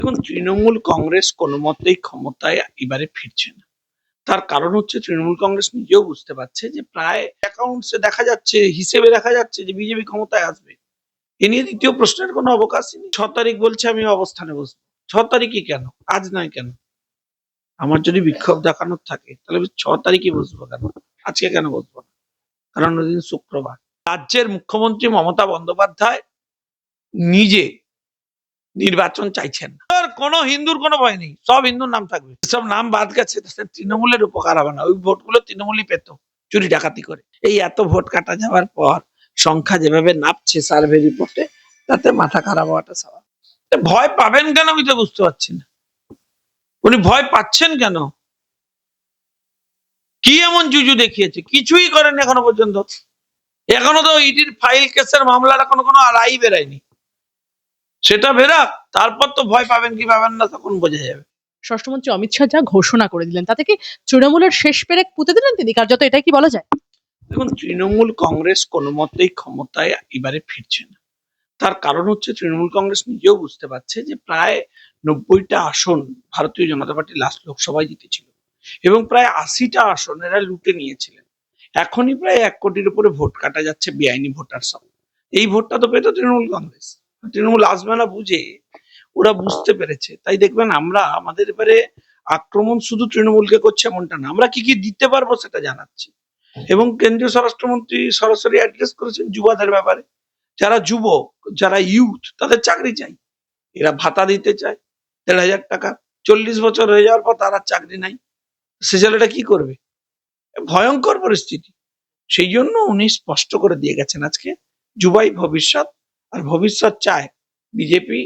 দেখুন, তৃণমূল কংগ্রেস কোনো মতেই ক্ষমতায় এবারে ফিরছে না। তার কারণ হচ্ছে তৃণমূল কংগ্রেস নিজেও বুঝতে পারছে যে প্রায় অ্যাকাউন্টসে দেখা যাচ্ছে, হিসেবে দেখা যাচ্ছে যে বিজেপি ক্ষমতায় আসবে। এ নিয়ে দ্বিতীয় প্রশ্নের কোনো অবকাশই নেই। 6 তারিখ বলছে আমি অবস্থানে বসবো। 6 তারিখই কেন? আজ নয় কেন? আমার যদি বিক্ষোভ দেখানোর থাকে তাহলে আমি 6 তারিখই বসবো কেন? আজকে কেন বসবো না? কারণ ওই দিন শুক্রবার। রাজ্যের মুখ্যমন্ত্রী মমতা বন্দ্যোপাধ্যায় নিজে নির্বাচন চাইছেন না। আর কোনো হিন্দুর কোনো ভয় নেই, সব হিন্দুর নাম থাকবে। সব নাম বাদ গেছে, তাতে তৃণমূলের উপকার হবে না। ওই ভোটগুলো তৃণমূলই পেত চুরি ডাকাতি করে। এই এত ভোট কাটা যাওয়ার পর সংখ্যা যেভাবে নামছে সার্ভে রিপোর্টে, তাতে মাথা খারাপ হওয়াটা স্বাভাবিক। ভয় পাবেন কেন আমি তো বুঝতে পারছি না। উনি ভয় পাচ্ছেন কেন? কি এমন জুজু দেখিয়েছে? কিছুই করেন এখনো পর্যন্ত। এখনো তো ইডির ফাইল কেসের মামলার এখনো কোনো রায় বেরায়নি। সেটা বেরাক, তারপর তো ভয় পাবেন কি পাবেন না তখন বোঝা যাবে। স্বরাষ্ট্রমন্ত্রী অমিত শাহ যা ঘোষণা করে দিলেন তাতে কি তৃণমূলের শেষ পেরেক পুঁতে দিলেন তিনি কার্যত, এটাই কি বলা যায়? দেখুন, তৃণমূল কংগ্রেস কোনো মতেই ক্ষমতায় এবারে ফিরছে না। তার কারণ হচ্ছে তৃণমূল কংগ্রেস নিজেও বুঝতে পারছে যে প্রায় 90টা আসন ভারতীয় জনতা পার্টি লাস্ট লোকসভায় জিতেছিল এবং প্রায় 80টা আসন এরা লুটে নিয়েছিলেন। এখনই প্রায় 1 কোটির উপরে ভোট কাটা যাচ্ছে বেআইনি ভোটার সব। এই ভোটটা তো পেত তৃণমূল কংগ্রেস। তৃণমূল আসবে না বুঝে ওরা বুঝতে পেরেছে। তাই দেখবেন আমরা আমাদের এবারে আক্রমণ শুধু তৃণমূলকে করছে এমনটা না, আমরা কি কি দিতে পারবো সেটা জানাচ্ছি। এবং কেন্দ্রীয় স্বরাষ্ট্রমন্ত্রী সরাসরি অ্যাড্রেস করেছেন যুবাদের ব্যাপারে। যারা যুবক, যারা ইউথ, তাদের চাকরি চাই। এরা ভাতা দিতে চায় 1,500 টাকা। 40 বছর হয়ে যাওয়ার পর তার আর চাকরি নাই, সে ছেলেটা কি করবে? ভয়ঙ্কর পরিস্থিতি। সেই জন্য উনি স্পষ্ট করে দিয়ে গেছেন আজকে, যুবাই ভবিষ্যৎ, আর ভবিষ্যৎ চায় বিজেপি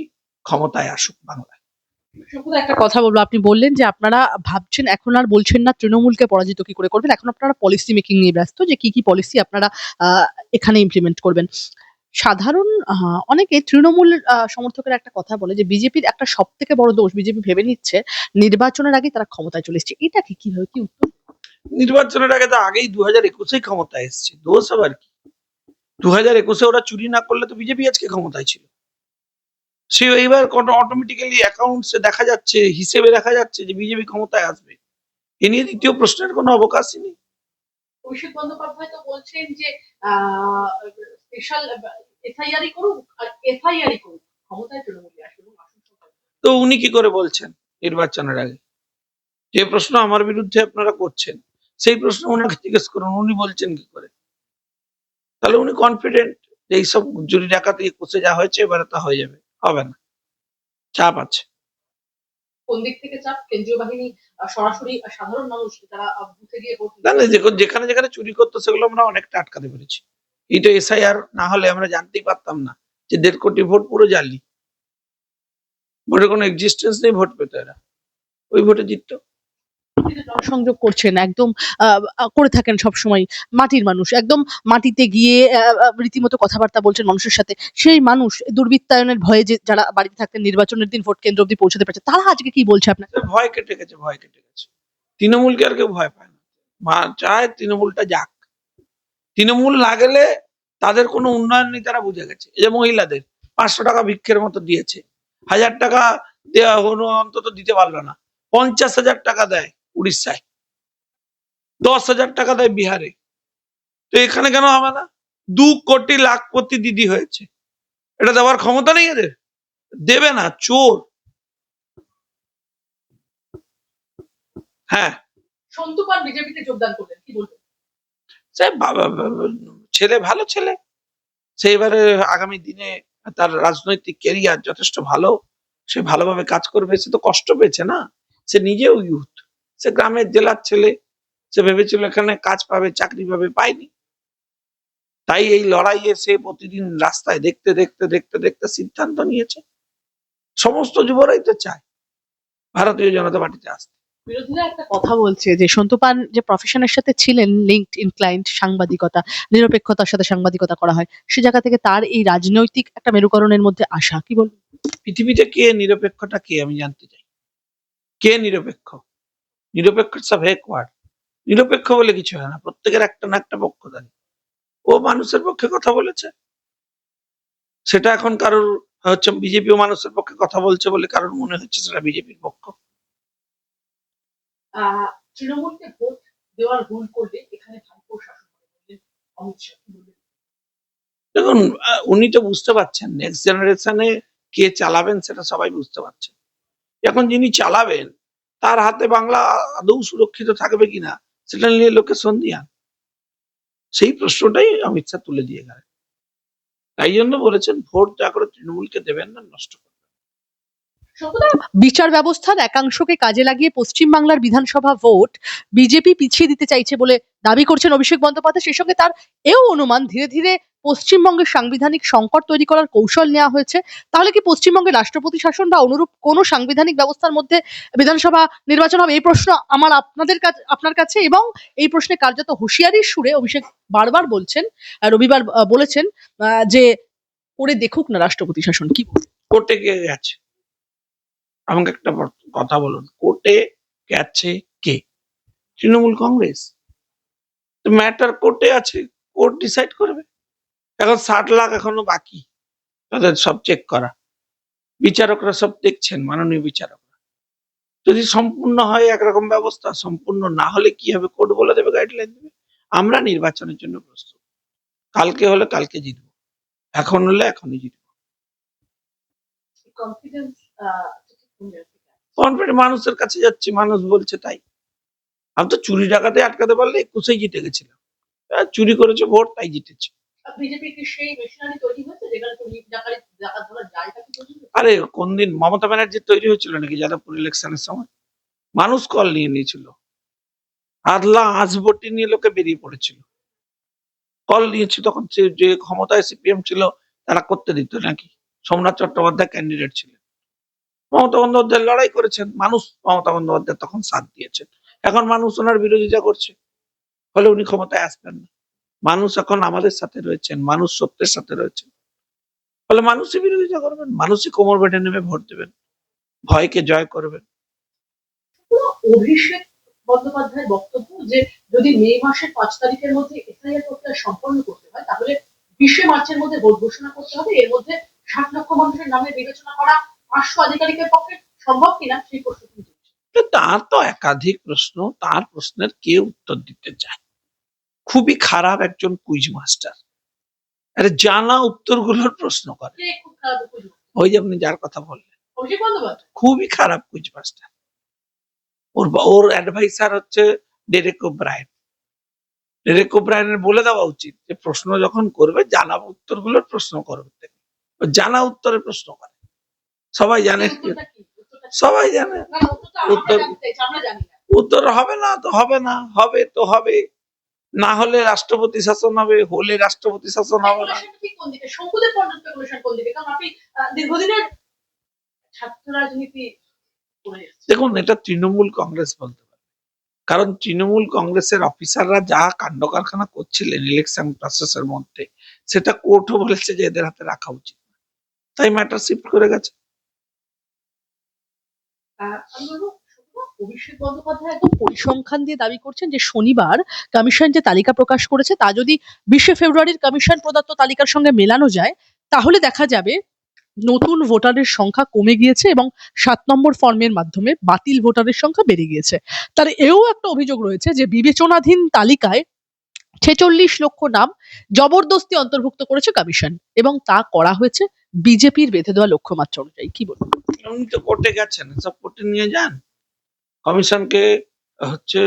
ক্ষমতায় আসুক বাংলায়। শুধু একটা কথা বলবো, আপনি বললেন যে আপনারা ভাবছেন, এখন আর বলছেন না তৃণমূলকে পরাজিত কি করে করবেন, এখন আপনারা পলিসি মেকিং নিয়ে ব্যস্ত যে কি কি পলিসি আপনারা এখানে ইমপ্লিমেন্ট করবেন। সাধারণ অনেকে তৃণমূল সমর্থকের একটা কথা বলে যে বিজেপির একটা সব থেকে বড় দোষ, বিজেপি ভেবে নিচ্ছে নির্বাচনের আগে তারা ক্ষমতায় চলে এসেছে। এটা কি, কিভাবে, কি উত্তর? নির্বাচনের আগে তো আগেই 2021-এ ক্ষমতায় এসছে, দোষ আবার কি? 2021-এ ওরা চুরি না করলে তো বিজেপি আজকে ক্ষমতায় ছিল। সে এইবার অটোমেটিক্যালি অ্যাকাউন্টসে দেখা যাচ্ছে, হিসেবে দেখা যাচ্ছে যে বিজেপি ক্ষমতায় আসবে। এ নিয়ে দ্বিতীয় প্রশ্নের কোনো অবকাশই নেই। অভিষেক বন্দ্যোপাধ্যায় তো বলছেন যে স্পেশাল এফআইআরই করুক আর এফআইআরই করুক, ক্ষমতায় তৃণমূলই আসবে এবং আসন সংখ্যা। তো উনি কি করে বলছেন নির্বাচনের আগে? যে প্রশ্ন আমার বিরুদ্ধে আপনারা করছেন, সেই প্রশ্ন ওনাকে জিজ্ঞেস করুন, উনি বলছেন কি করে? তাহলে উনি কনফিডেন্ট যে এইসব চুরি ডাকাতি কোষে যা হয়েছে এবারে তা হয়ে যাবে। হবে না, চাপ আছে। কোন দিক থেকে চাপ? কেন্দ্রীয় বাহিনী সরাসরি সাধারণ মানুষ যারা বুথে গিয়ে ভোট না না, যেখানে যেখানে চুরি করতো সেগুলো আমরা অনেকটা আটকাতে পেরেছি। এটা এসআইআর না হলে আমরা জানতেই পারতাম না যে 1.5 কোটি ভোট পুরো জালি। ভোটের কোনো এক্সিস্টেন্স নেই, ভোট পেতো এরা, ওই ভোটে জিততো। জনসংযোগ করছেন একদম, করে থাকেন সবসময়। মাটির মানুষ একদম মাটিতে গিয়ে রীতিমতো কথাবার্তা বলছেন মানুষের সাথে। সেই মানুষ দুর্বৃত্তায়নের ভয়ে যে যারা বাড়িতে থাকতেন নির্বাচনের দিন ভোট কেন্দ্র অব্দি পৌঁছাতে পারছে, তারা আজকে কি বলছে আপনাকে? ভয় কেটে গেছে, ভয় কেটে গেছে। তৃণমূলকে আর কেউ ভয় পায় না। মা চায় তৃণমূলটা যাক। তৃণমূল না গেলে তাদের কোনো উন্নয়ন নেই, তারা বুঝে গেছে। এই যে মহিলাদের 500 টাকা ভিক্ষের মতো দিয়েছে, 1000 টাকা দেওয়া হলো, অন্তত দিতে পারলো না। 50,000 টাকা দেয় উড়িষ্যায়, 10,000 টাকা দেয় বিহারে। তো এখানে কেন হবে না? 2 কোটি লাখপতি দিদি হয়েছে, এটা দেওয়ার ক্ষমতা নেই এদের? দেবে না, চোর। হ্যাঁ, সন্তু পান বিজেপিতে যোগদান করলেন, কি বলবেন? সে ছেলে ভালো ছেলে, সে এবারে আগামী দিনে তার রাজনৈতিক ক্যারিয়ার যথেষ্ট ভালো। সে ভালোভাবে কাজ করবে। সে তো কষ্ট পেয়েছে না, সে নিজেও ইউথ, সে গ্রামের জেলার ছেলে। সে ভেবেছিল এখানে কাজ পাবে, চাকরি পাবে, পায়নি। তাই এই লড়াইয়ে সে প্রতিদিন রাস্তায় দেখতে দেখতে দেখতে দেখতে সিদ্ধান্ত নিয়েছে। সমস্ত যুবরাই তো চায় ভারতীয় জনতা পার্টিতে আসতে। বিরোধীরা একটা কথা বলছে যে সন্তু পান যে প্রফেশনের সাথে ছিলেন লিঙ্কড ইনক্লাইন্ড, সাংবাদিকতা, নিরপেক্ষতার সাথে সাংবাদিকতা করা হয়, সে জায়গা থেকে তার এই রাজনৈতিক একটা মেরুকরণের মধ্যে আসা, কি বলবেন? পৃথিবীতে কে নিরপেক্ষটা কে আমি জানতে চাই। কে নিরপেক্ষ? নিরপেক্ষ সব এক ওয়ার্ড। নিরপেক্ষ বলে কিছু হয় না, প্রত্যেকের একটা না একটা পক্ষ থাকে। ও মানুষের পক্ষে কথা বলেছে, সেটা এখন কারোর হচ্ছে বিজেপি মানুষের পক্ষে কথা বলছে বলে কারণ মনে হচ্ছে সেটা বিজেপির পক্ষ। তৃণমূলকে ভোট দেওয়ার ভুল করলে এখানে ভাইপো শাসন হবে বললেন অমিত শাহ, কি বলবেন? দেখুন, উনি তো বুঝতে পারছেন নেক্সট জেনারেশনে কে চালাবেন সেটা সবাই বুঝতে পারছেন। এখন যিনি চালাবেন তার হাতে বাংলা আদৌ সুরক্ষিত থাকবে কিনা সেটা নিয়ে লোকে সন্দিহান। সেই প্রশ্নটাই অমিত শাহ তুলে দিয়ে গেলেন। তাই জন্য বলেছেন ভোট দয়া করে তৃণমূলকে দেবেন না, নষ্ট করবেন। বিচার ব্যবস্থার একাংশকে কাজে লাগিয়ে পশ্চিমবাংলার বিধানসভা ভোট বিজেপি পিছিয়ে দিতে চাইছে বলে দাবি করছেন অভিষেক বন্দ্যোপাধ্যায়। সেই সঙ্গে তার এও অনুমান ধীরে ধীরে পশ্চিমবঙ্গের সাংবিধানিক সংকট তৈরি করার কৌশল নেওয়া হয়েছে। তাহলে কি পশ্চিমবঙ্গে রাষ্ট্রপতি শাসন বা অনুরূপ কোনো সাংবিধানিক ব্যবস্থার মধ্যে বিধানসভা নির্বাচন হবে? এই প্রশ্ন আমার আপনার কাছে, এবং এই প্রশ্নে কার্যত হুঁশিয়ারির সুরে অভিষেক বারবার বলছেন, রবিবার বলেছেন যে করে দেখুক না রাষ্ট্রপতি শাসন। কি বলবেন? কোর্টে গিয়ে গেছে, আমাকে একটা কথা বলুন, কোর্টে গেছে কে? তৃণমূল কংগ্রেস। ম্যাটার কোর্টে আছে, কোর্ট ডিসাইড করবে। এখন 60 লাখ এখনো বাকি তাদের সব চেক করা, বিচারকরা সব দেখছেন, মাননীয় বিচারকরা। যদি সম্পূর্ণ হয় একরকম ব্যবস্থা, সম্পূর্ণ না হলে কি হবে কোর্ট বলে দেবে, গাইডলাইন দেবে। আমরা নির্বাচনের জন্য প্রস্তুত, কালকে হলে কালকে জিতবো, এখন হলে এখনই জিতবো। কনফিডেন্ট মানুষের কাছে যাচ্ছি, মানুষ বলছে তাই। আমি তো চুরি ডাকাতে আটকাতে পারলে 21-এই জিতে গেছিলাম। চুরি করেছে ভোট, তাই জিতেছে। বিজেপি কি সেই মেশিনারি তৈরি হয়েছে যেখানে চুরি ডাকাত ধরার জায়গা কি তৈরি হয়েছে? আরে কোন দিন মমতা ব্যানার্জি তৈরি হয়েছিল নাকি যাদবপুর ইলেকশনের সময়? মানুষ কল নিয়ে নিয়েছিল, আদলা আজবটি নিয়ে লোকে বেরিয়ে পড়েছিল, কল নিয়েছে। তখন যে ক্ষমতায় সিপিএম ছিল তারা করতে দিত নাকি? সোমনাথ চট্টোপাধ্যায় ক্যান্ডিডেট ছিলেন, মমতা বন্দ্যোপাধ্যায় লড়াই করেছেন, মানুষ মমতা বন্দ্যোপাধ্যায় তখন সাথ দিয়েছেন। এখন মানুষ ওনার বিরোধিতা করছে, ফলে উনি ক্ষমতায় আসবেন না। মানুষ এখন আমাদের সাথে রয়েছেন, মানুষ সত্যের সাথে রয়েছেন, ফলে মানুষই বিরোধিতা করবেন, মানুষই কোমর বেঁধে নেমে ভোট দেবেন, ভয়কে জয় করবেন। অভিষেক বন্দ্যোপাধ্যায়ের বক্তব্য যে যদি মে মাসের 5 তারিখের মধ্যে এফআইআর প্রক্রিয়া সম্পন্ন করতে হয় তাহলে 20 মার্চের মধ্যে ভোট ঘোষণা করতে হবে। এর মধ্যে 60 লক্ষ মানুষের নামে বিবেচনা করা 500 আধিকারিকের পক্ষে সম্ভব কিনা সেই প্রশ্ন তুলছে। তার তো একাধিক প্রশ্ন, তার প্রশ্নের কে উত্তর দিতে চায়? খুবই খারাপ একজন কুইজ মাস্টার, আরে জানা উত্তরগুলোর প্রশ্ন করে। কে খুব খারাপ উপযোগ? ওই যে আপনি যার কথা বললেন, অভিষেক বন্দ্যোপাধ্যায়। খুবই খারাপ কুইজ মাস্টার। ওর অ্যাডভাইসার হচ্ছে ডেরেক ওব্রায়েন। ডেরেক ওব্রায়েনের বলে দেওয়া উচিত যে প্রশ্ন যখন করবে জানা উত্তরগুলোর প্রশ্ন করবে। ও জানা উত্তরের প্রশ্ন করে, সবাই জানে, সবাই জানে উত্তর। উত্তর হবে না তো হবে না, হবে তো হবে, না হলে রাষ্ট্রপতি শাসন হবে, হলে রাষ্ট্রপতি শাসন হবে না। দীর্ঘদিনের ছাত্র রাজনীতি করে এসেছে। দেখুন, এটা তৃণমূল কংগ্রেস বলতে পারে, কারণ তৃণমূল কংগ্রেসের অফিসাররা যা কাণ্ড কারখানা করছিলেন ইলেকশন প্রসেসের মধ্যে, সেটা কোর্টও বলেছে যে এদের হাতে রাখা উচিত না, তাই ম্যাটার শিফট করে গেছে। আমি বলবো অভিষেক বন্দ্যোপাধ্যায় একদম পরিসংখ্যান দিয়ে দাবি করছেন যে শনিবার কমিশন যে তালিকা প্রকাশ করেছে তা যদি 20শে ফেব্রুয়ারির কমিশন প্রদত্ত তালিকার সঙ্গে মেলানো যায় তাহলে দেখা যাবে নতুন ভোটারের সংখ্যা কমে গিয়েছে এবং 7 নম্বর ফর্মের মাধ্যমে বাতিল ভোটারের সংখ্যা বেড়ে গিয়েছে। তার এও একটা অভিযোগ রয়েছে যে বিবেচনাধীন তালিকায় 46 লক্ষ নাম জবরদস্তি অন্তর্ভুক্ত করেছে কমিশন এবং তা করা হয়েছে বিজেপির বেঁধে দেওয়া লক্ষ্যমাত্রা অনুযায়ী। কি বলবো? উনি তো কোর্টে গেছেন, সব কোর্টে নিয়ে যান, কমিশনকে হচ্ছে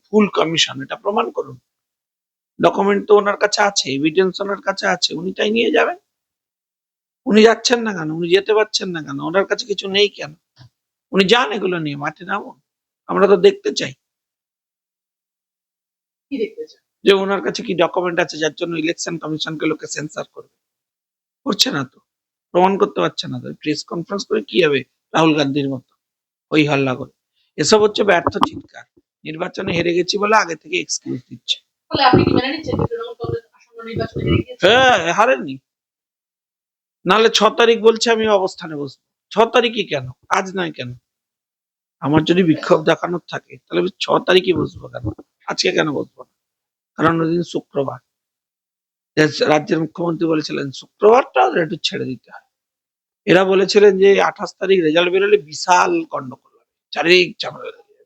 ফুল কমিশন এটা প্রমাণ করুন। ডকুমেন্ট তো ওনার কাছে আছে, এভিডেন্স ওনার কাছে আছে, উনি তাই নিয়ে যাবেন। উনি যাচ্ছেন না কেন? উনি যেতে পারছেন না কেন? ওনার কাছে কিছু নেই কেন? উনি যান এগুলো নিয়ে, মাঠে নামুন, আমরা তো দেখতে চাই কি দেখতে চান? যে ওনার কাছে কি ডকুমেন্ট আছে যার জন্য ইলেকশন কমিশনকে লোকে সেন্সার করবে। করছে না তো, প্রমাণ করতে পারছে না তো, প্রেস কনফারেন্স করে কি হবে রাহুল গান্ধীর মতো ওই হল্লা করে? এসব হচ্ছে ব্যর্থ চিৎকার, নির্বাচনে হেরে গেছি বলে আগে থেকে এক্সকিউজ দিচ্ছে। ফলে আপনি কি মেনে নিচ্ছেন যে তৃণমূল কংগ্রেস আসন্ন নির্বাচনে হেরে গিয়েছে? হ্যাঁ, হারেননি, নাহলে 6 তারিখ বলছে আমি অবস্থানে বসবো। 6 তারিখই কেন, আজ নয় কেন? আমার যদি বিক্ষোভ দেখানোর থাকে তাহলে আমি 6 তারিখই বসবো কেন, আজকে কেন বসবো না? কারণ ওই দিন শুক্রবার। যে রাজ্যের মুখ্যমন্ত্রী বলেছিলেন শুক্রবারটা ওদের একটু ছেড়ে দিতে হয়। এরা বলেছিলেন যে 28 তারিখ রেজাল্ট বেরোলে বিশাল গন্ডগোল হবে, চারিদিক ঝামেলা লেগে যাবে।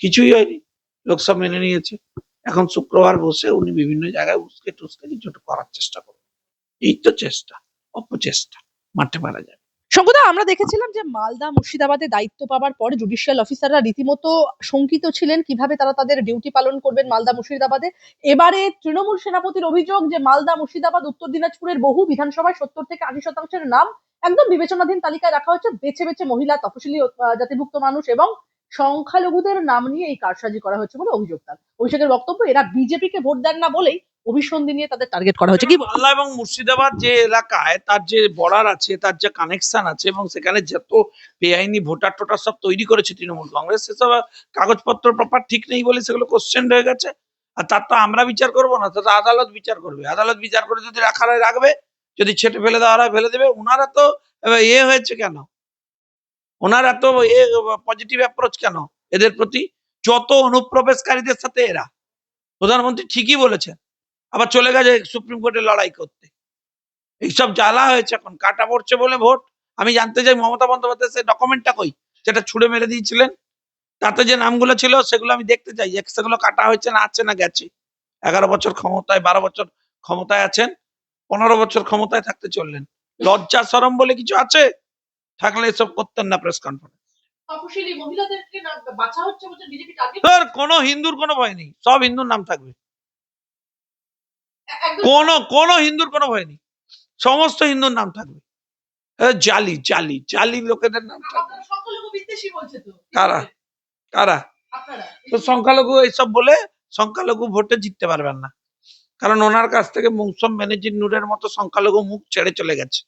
কিছুই হয়নি, লোক সব মেনে নিয়েছে। এখন শুক্রবার বসে উনি বিভিন্ন জায়গায় উস্কে টুসকে কিছু একটা করার চেষ্টা করবেন। এই তো চেষ্টা, অপচেষ্টা, মাঠে মারা যাবে। শঙ্কুদা, আমরা দেখেছিলাম যে মালদা মুর্শিদাবাদে দায়িত্ব পাওয়ার পরে জুডিশিয়াল অফিসাররা রীতিমতো শঙ্কিত ছিলেন কিভাবে তারা তাদের ডিউটি পালন করবেন মালদা মুর্শিদাবাদে। এবারে তৃণমূল সেনাপতির অভিযোগ যে মালদা মুর্শিদাবাদ উত্তর দিনাজপুরের বহু বিধানসভায় 70 থেকে 80% নাম একদম বিবেচনাধীন তালিকায় রাখা হচ্ছে, বেছে বেছে মহিলা, তফসিলি জাতিভুক্ত মানুষ এবং সংখ্যালঘুদের নাম নিয়ে এই কারসাজি করা হচ্ছে বলে অভিযোগ। তার অভিষেকের বক্তব্য, এরা বিজেপিকে ভোট দেন না বলেই অভিসন্ধি নিয়ে তাদের টার্গেট করা হচ্ছে। কি মালদা এবং মুর্শিদাবাদ যে এলাকায় তার যে বর্ডার আছে, তার যে কানেকশন আছে, এবং সেখানে যত বেআইনি ভোটার টোটার সব তৈরি করেছে তৃণমূল কংগ্রেস, সেসব কাগজপত্র প্রপার ঠিক নেই বলে সেগুলো কোশ্চেন হয়ে গেছে। আর তার তো আমরা বিচার করবো না, তার তো আদালত বিচার করবে। আদালত বিচার করে যদি রাখার হয় রাখবে, যদি ছেটে ফেলে দেওয়ার হয় ফেলে দেবে। ওনারা তো হয়েছে কেন, ওনারা তো পজিটিভ অ্যাপ্রোচ কেন এদের প্রতি? যত অনুপ্রবেশকারীদের সাথে এরা, প্রধানমন্ত্রী ঠিকই বলেছেন, আবার চলে গেছে সুপ্রিম কোর্টে লড়াই করতে। এইসব জ্বালা হয়েছে, এখন কাটা পড়ছে বলে ভোট। আমি জানতে চাই মমতা বন্দ্যোপাধ্যায় সে ডকুমেন্টটা কই, যেটা ছুড়ে মেরে দিয়েছিলেন। তাতে যে নামগুলো ছিল সেগুলো আমি দেখতে চাই, যে সেগুলো কাটা হয়েছে না আছে না গেছে। 11 বছর ক্ষমতায়, 12 বছর ক্ষমতায় আছেন, 15 বছর ক্ষমতায় থাকতে চললেন। লজ্জা শরম বলে কিছু আছে? থাকলে এসব করতেন না প্রেস কনফারেন্স। তপশিলি মহিলাদেরকে বাঁচা হচ্ছে বলছে বিজেপি টার্গেট। কোনো হিন্দুর কোনো ভয় নেই, সব হিন্দুর নাম থাকবে। একদম কোনো হিন্দুর কোনো ভয় নেই, সমস্ত হিন্দুর নাম থাকবে। জালি জালি জালি লোকেদের নাম থাকবে। আপনারা সংখ্যালঘু বিদ্বেষী বলছে তো। কারা কারা? আপনারা তো সংখ্যালঘু এইসব বলে সংখ্যালঘু ভোটে জিততে পারবেন না, কারণ ওনার কাছ থেকে মৌসুম বেনজির নূরের মতো সংখ্যালঘু মুখ ছেড়ে চলে গেছে।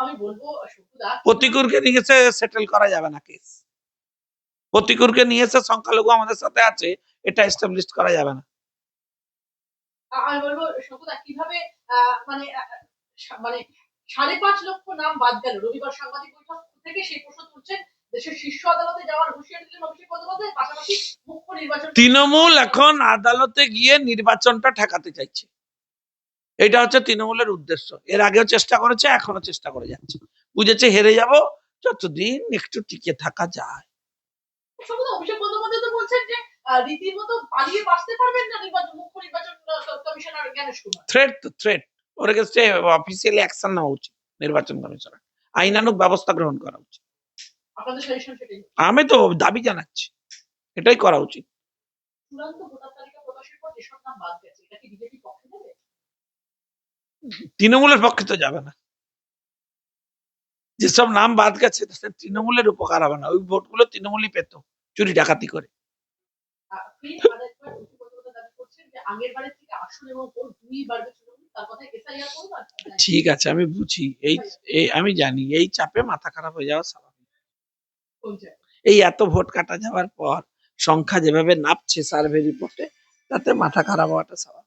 আমি বলবো শুকুদা, প্রতিকুরকে নিয়ে এসে সেটেল করা যাবে না কেস। প্রতিকুরকে নিয়ে এসে সংখ্যালঘু আমাদের সাথে আছে এটা এস্টাবলিশ করা যাবে না। আমি বলবো শুকুদা, কিভাবে মানে মানে 5.5 লক্ষ নাম বাদ গেল। রবিবার সাংবাদিক বৈঠক থেকে সেই প্রশ্ন তুলছেন, দেশের শীর্ষ আদালতে যাওয়ার হুঁশিয়ারি দিলেন অভিষেক বন্দ্যোপাধ্যায়, পাশাপাশি মুখ্য নির্বাচন তৃণমূল এখন আদালতে গিয়ে নির্বাচনটা ঠেকাতে চাইছে, এটা হচ্ছে তৃণমূলের উদ্দেশ্য। এর আগেও চেষ্টা করেছে, এখনো চেষ্টা করে যাচ্ছে। বুঝেছে হেরে যাব, যতদিন একটু টিকে থাকা যায়। শুকুদা, অভিষেক বন্দ্যোপাধ্যায় তো বলছেন যে রীতিমতো পালিয়ে বাঁচতে পারবেন না মুখ্য নির্বাচন কমিশনার জ্ঞানেশ কুমার। থ্রেট তো থ্রেট, ওর এগেইনস্টে অফিসিয়ালি অ্যাকশন নেওয়া উচিত নির্বাচন কমিশনের, আইনানুগ ব্যবস্থা গ্রহণ করা উচিত। আপনাদের সাজেশন সেটাই। আমি তো দাবি জানাচ্ছি, এটাই করা উচিত। চূড়ান্ত ভোটার তালিকা প্রকাশের পর যেসব নাম বাদ গেছে, এটা কি বিজেপি পক্ষে নেবে? তৃণমূলের পক্ষে তো যাবে না। যেসব নাম বাদ গেছে তাতে তৃণমূলের উপকার হবে না, ওই ভোটগুলো তৃণমূলই পেত চুরি ডাকাতি করে। ফির আরেকবার অভিষেক বন্দ্যোপাধ্যায় দাবি করছেন যে আগের বারের থেকে আসন এবং ভোট দুই বাড়বে তৃণমূল, তার কথায় এসআইআর করুন। ঠিক আছে, আমি বুঝি, এই আমি জানি এই চাপে মাথা খারাপ হয়ে যাওয়া স্বাভাবিক। এই এত ভোট কাটা যাওয়ার পর সংখ্যা যেভাবে নাপছে সার্ভে রিপোর্টে, তাতে মাথা খারাপ হওয়াটা স্বাভাবিক।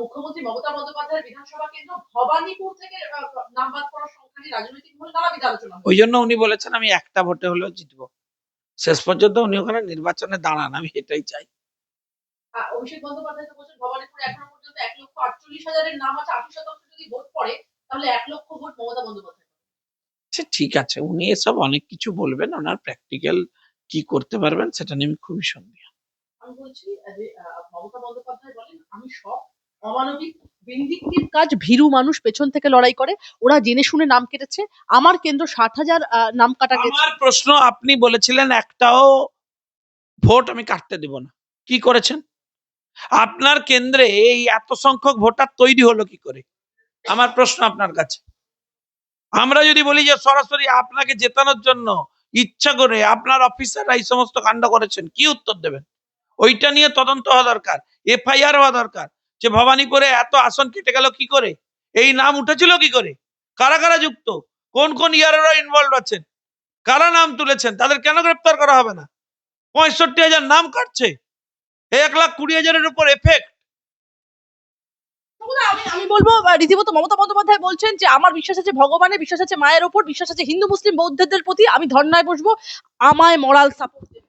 মুখ্যমন্ত্রী মমতা বন্দ্যোপাধ্যায়ের বিধানসভা কেন্দ্র ভবানীপুর থেকে নাম বাদ করার সংখ্যা নিয়ে রাজনৈতিক মহলে নানাবিধ আলোচনা হয়। ওই জন্য উনি বলেছেন আমি একটা ভোটে হলেও জিতবো। শেষ পর্যন্ত উনি ওখানে নির্বাচনে দাঁড়ান, আমি এটাই চাই। অভিষেক বন্দ্যোপাধ্যায় তো বলছেন ভবানীপুরে এখনো পর্যন্ত 1,48,000 নাম আছে, 80% যদি ভোট পড়ে তাহলে 1 লক্ষ ভোট মমতা বন্দ্যোপাধ্যায়। আচ্ছা ঠিক আছে, উনি এসব অনেক কিছু বলবেন, ওনার প্র্যাকটিক্যাল কি করতে পারবেন সেটা নিয়ে আমি খুবই সন্দেহ। আমি বলছি যে মমতা বন্দ্যোপাধ্যায় বলেন আমি সব অমানবিক ভিন্ডিকটিভ কাজ, ভীরু মানুষ পেছন থেকে লড়াই করে, ওরা জেনে শুনে নাম কেটেছে, আমার কেন্দ্র 60,000 নাম কাটা গেছে। আমার প্রশ্ন, আপনি বলেছিলেন একটাও ভোট আমি কাটতে দেব না, কি করেছেন? আপনার কেন্দ্রে এই এত সংখ্যক ভোটার তৈরি হলো কি করে? আমার প্রশ্ন আপনার কাছে। আমরা যদি বলি যে সরাসরি আপনাকে জেতানোর জন্য ইচ্ছা করে আপনার অফিসাররা এই সমস্ত কাণ্ড করেছেন, কি উত্তর দেবেন? ওইটা নিয়ে তদন্ত হওয়া দরকার, এফআইআর হওয়া দরকার, যে ভবানীপুরে এত আসন কেটে গেল কি করে, এই নাম উঠেছিল কি করে, কারা কারা যুক্ত, কোন কোন ইয়ারেরা ইনভলভ আছেন, কারা নাম তুলেছেন, তাদের কেন গ্রেপ্তার করা হবে না? 65,000 নাম কাটছে, 1,20,000-এর উপর এফেক্ট। আমি বলবো রীতিমতো মমতা বন্দ্যোপাধ্যায় বলছেন যে আমার বিশ্বাস আছে ভগবানে, বিশ্বাস আছে মায়ের ওপর, বিশ্বাস আছে হিন্দু মুসলিম বৌদ্ধদের প্রতি, আমি ধর্নায় বসবো, আমায় মরাল সাপোর্ট দেবে।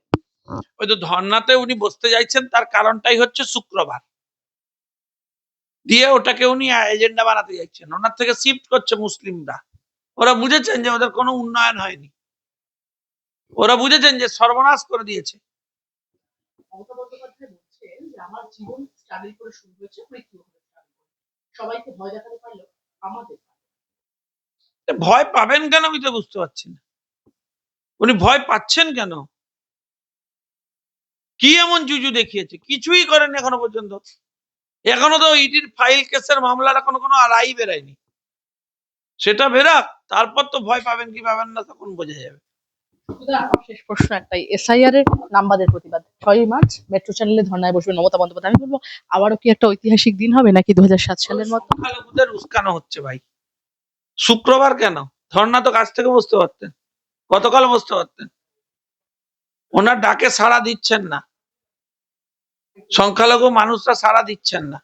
ওই তো ধর্নাতে উনি বসতে যাইছেন, তার কারণটাই হচ্ছে শুক্রবার। দিয়ে ওটাকে উনি এজেন্ডা বানাতে যাচ্ছেন, ওনার থেকে শিফট করছে মুসলিমরা। ওরা বুঝেছেন যে ওদের কোনো উন্নয়ন হয়নি, ওরা বুঝেছেন যে সর্বনাশ করে দিয়েছে। মমতা বন্দ্যোপাধ্যায় বলছেন যে আমার জীবন স্ট্রাগল করে শুরু হয়েছে, মৃত্যু হবে struggle করে। সবাইকে ভয় দেখাতে পারলো আমাদের। ভয় পাবেন কেন আমি তো বুঝতে পারছি না, উনি ভয় পাচ্ছেন কেন? কি এমন জুজু দেখিয়েছে? কিছুই করেন এখনো পর্যন্ত। এখনো তো ইডির ফাইল কেসের মামলার এখনো কোনো রায় বেরায়নি, সেটা বেরাক, তারপর তো ভয় পাবেন কি পাবেন না তখন বোঝা যাবে। আমার শেষ প্রশ্ন একটাই, এসআইআর এর নামবাদের প্রতিবাদ 6ই মার্চ মেট্রো চ্যানেলে ধর্নায় বসবেন মমতা বন্দ্যোপাধ্যায়। আমি বলবো আবারও কি একটা ঐতিহাসিক দিন হবে নাকি 2007 সালের মতো? সংখ্যালঘুদের উস্কানো হচ্ছে ভাই। শুক্রবার কেন? ধর্না তো কাছ থেকে বসতে পারতেন, গতকাল বসতে পারতেন। ওনার ডাকে সাড়া দিচ্ছেন না, সংখ্যালঘু মানুষরা সাড়া দিচ্ছেন না,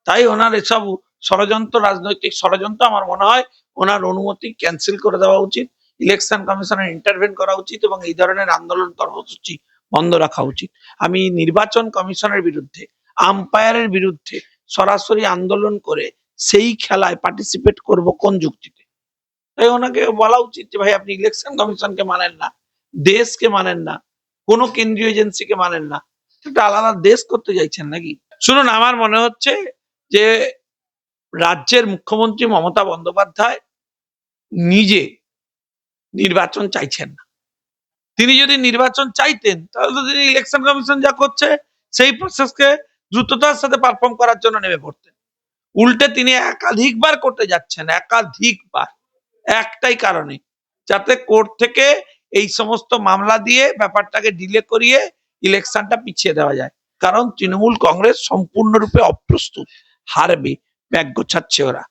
তাই ওনার এসব ষড়যন্ত্র, রাজনৈতিক ষড়যন্ত্র, আমার মনে হয় ওনার অনুমতি ক্যান্সেল করে দেওয়া উচিত, ইলেকশন কমিশনের ইন্টারভেন করা উচিত এবং এই ধরনের আন্দোলন কর্মসূচি বন্ধ রাখা উচিত। আমি নির্বাচন কমিশনের বিরুদ্ধে, আম্পায়ারের বিরুদ্ধে সরাসরি আন্দোলন করে সেই খেলায় পার্টিসিপেট করব কোন যুক্তিতে? তাই ওনাকে বলা উচিত যে ভাই আপনি ইলেকশন কমিশনকে মানেন না, দেশকে মানেন না, কোনো কেন্দ্রীয় এজেন্সিকে মানেন না, একটা আলাদা দেশ করতে চাইছেন নাকি? শুনুন, আমার মনে হচ্ছে যে রাজ্যের মুখ্যমন্ত্রী মমতা বন্দ্যোপাধ্যায় নিজে নির্বাচন চাইছেন না। তিনি যদি নির্বাচন চাইতেন তাহলে তো তিনি ইলেকশন কমিশন যা করছে সেই প্রসেসকে দ্রুততার সাথে পারফর্ম করার জন্য নেমে পড়তেন। উল্টে তিনি একাধিকবার করতে যাচ্ছেন, একাধিকবার, একটাই কারণে, যাতে কোর্ট থেকে এই সমস্ত মামলা দিয়ে ব্যাপারটাকে ডিলে করিয়ে ইলেকশনটা পিছিয়ে দেওয়া যায়। কারণ তৃণমূল কংগ্রেস সম্পূর্ণরূপে অপ্রস্তুত, হারবে, ব্যাগ গোছাচ্ছে ওরা।